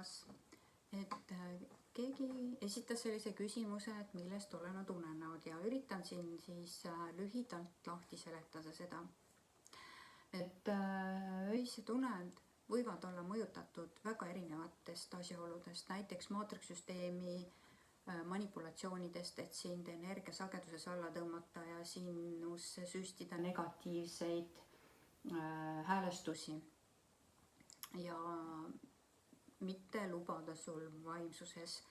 teemas, et keegi esitas sellise küsimuse, et millest olevad unenäod ja üritan siin siis lühidalt lahti seletada seda, et öised uned võivad olla mõjutatud väga erinevatest asjaoludest, näiteks maatriksüsteemi manipulatsioonidest, et sind energiasageduses alla tõmmata ja sinusse süstida negatiivseid häälestusi ja mitte lubada sul vaimsuses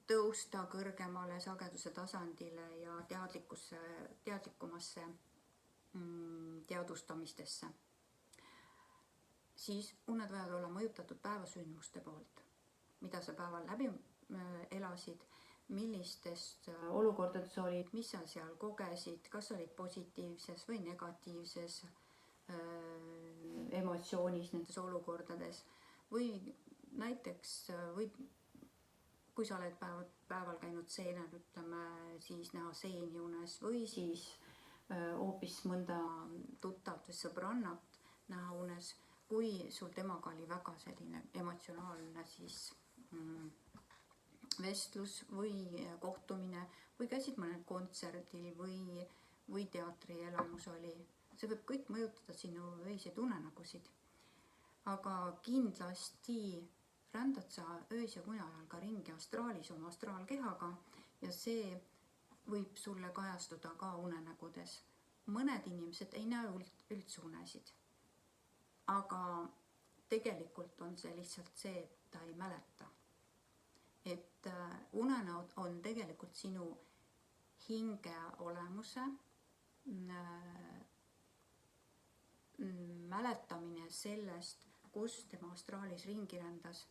tõusta kõrgemale sageduse tasandile ja teadlikumasse teadvustamistesse. Siis uned võivad olla mõjutatud päevasündmuste poolt, mida sa päeval läbi elasid, millistes olukordades olid, mis sa seal kogesid, kas olid positiivses või negatiivses emotsioonis nendes olukordades või näiteks kui sa oled päeval käinud seenel, ütleme, siis näha seeni unes või siis hoopis mõnda tuttavat või sõbrannat näha unes, kui sul temaga oli väga selline emotsionaalne siis vestlus või kohtumine või käisid mõnel kontserdil või teatrielamus oli. See võib kõik mõjutada sinu öiseid unenägusid. Aga kindlasti rändad sa öis ja une ajal ka ringi astraalis oma astraalkehaga ja see võib sulle kajastuda ka unenägudes. Mõned inimesed ei näe üldse unesid. Aga tegelikult on see lihtsalt see, et ta ei mäleta. Et unenäod on tegelikult sinu hinge olemuse mäletamine sellest, kus tema astraalis ringi rändas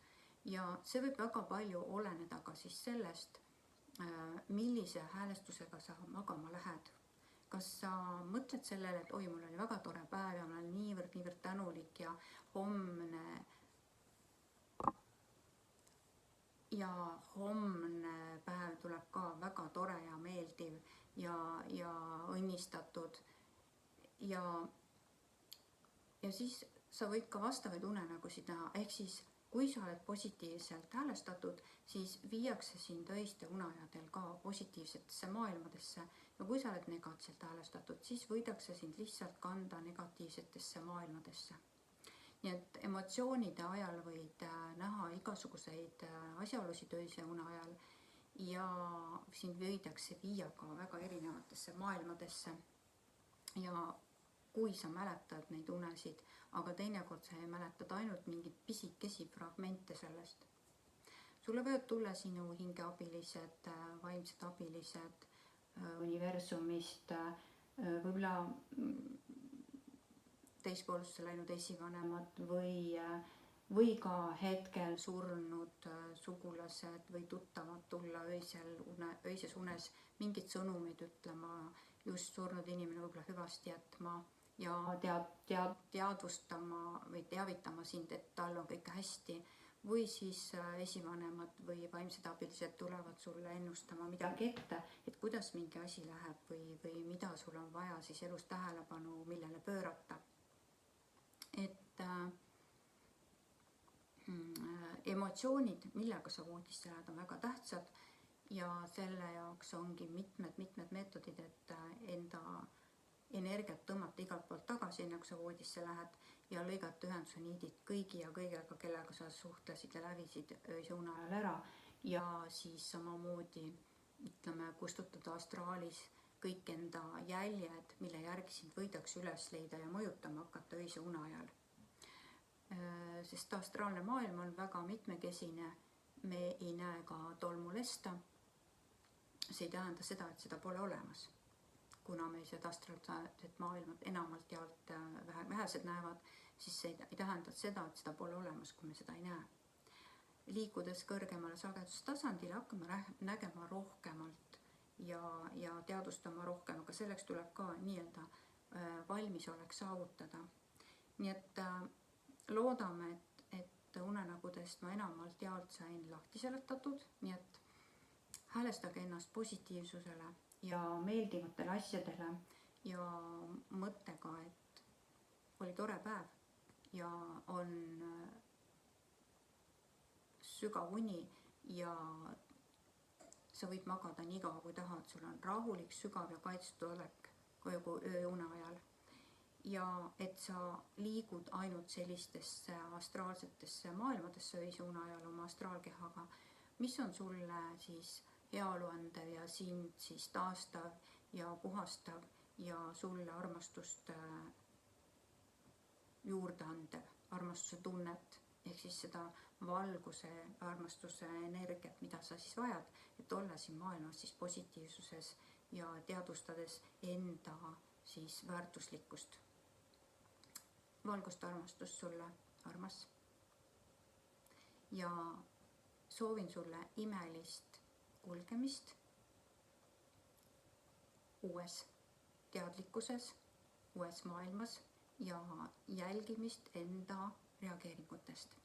ja see võib väga palju oleneda ka siis sellest, millise häälestusega sa magama lähed. Kas sa mõtled sellele, et oi, mul oli väga tore päev ja ma olen niivõrd tänulik ja homne päev tuleb ka väga tore ja meeldiv ja õnnistatud ja siis sa võid ka vastavaid unenägusid näha, ehk siis kui sa oled positiivselt häälestatud, siis viiakse sind öiste uneajadel ka positiivsetesse maailmadesse ja kui sa oled negatiivselt häälestatud, siis võidakse sind lihtsalt kanda negatiivsetesse maailmadesse. Nii et emotsioonide ajal võid näha igasuguseid asjaolusid öise une ajal ja sind võidakse viia ka väga erinevatesse maailmadesse ja kui sa mäletad neid unesid, aga teinekord sa mäletad ainult mingid pisikesi fragmente sellest. Sulle võivad tulla sinu hingeabilised, vaimsed abilised universumist, võib-olla teispoolusse läinud esivanemad või ka hetkel surnud sugulased või tuttavad tulla öises unes mingid sõnumid ütlema, just surnud inimene võib-olla hüvasti jätma ja teadvustama või teavitama sind, et tal on kõik hästi või siis esivanemad või vaimsed abilised tulevad sulle ennustama midagi ette, et kuidas mingi asi läheb või mida sul on vaja siis elus tähelepanu, millele pöörata. Et emotsioonid, millega sa voodisse lähed, on väga tähtsad ja selle jaoks ongi mitmed meetodid, et enda energiat tõmmata igalt poolt tagasi, enne kui sa voodisse lähed ja lõigata ühenduse niidid kõigi ja kõigega, kellega sa suhtlesid ja lävisid öise une ajal ära ja siis samamoodi kustutada astraalis kõik enda jäljed, mille järgi sind võidakse üles leida ja mõjutama hakata öise une ajal. Sest astraalne maailm on väga mitmekesine, me ei näe ka tolmulesta. See ei tähenda seda, et seda pole olemas. Kuna me seda astraalset maailma enamalt jaolt vähesed näevad, siis see ei tähenda seda, et seda pole olemas, kui me seda ei näe. Liikudes kõrgemale sagedustasandile hakkame nägema rohkemalt ja teadvustama rohkem, aga selleks tuleb ka nii-öelda valmisolek saavutada. Nii et loodame, et unenägudest ma enamalt jaolt sain lahti seletatud, nii et häälestage ennast positiivsusele ja meeldivatele asjadele ja mõttega, et oli tore päev ja on sügav uni ja sa võid magada nii kaua kui tahad, sul on rahulik, sügav ja kaitstud olek kogu ööune ajal. Ja et sa liigud ainult sellistesse astraalsetesse maailmadesse öise ajal oma astraalkehaga, mis on sulle siis heaolu andev ja sind siis taastav ja puhastav ja sulle armastust juurde andev, armastuse tunnet, ehk siis seda valguse, armastuse energiat, mida sa siis vajad, et olla siin maailmas siis positiivsuses ja teadvustades enda siis väärtuslikkust. Valgust armastust sulle, armas. Ja soovin sulle imelist kulgemist uues teadlikkuses, uues maailmas ja jälgimist enda reageeringutest.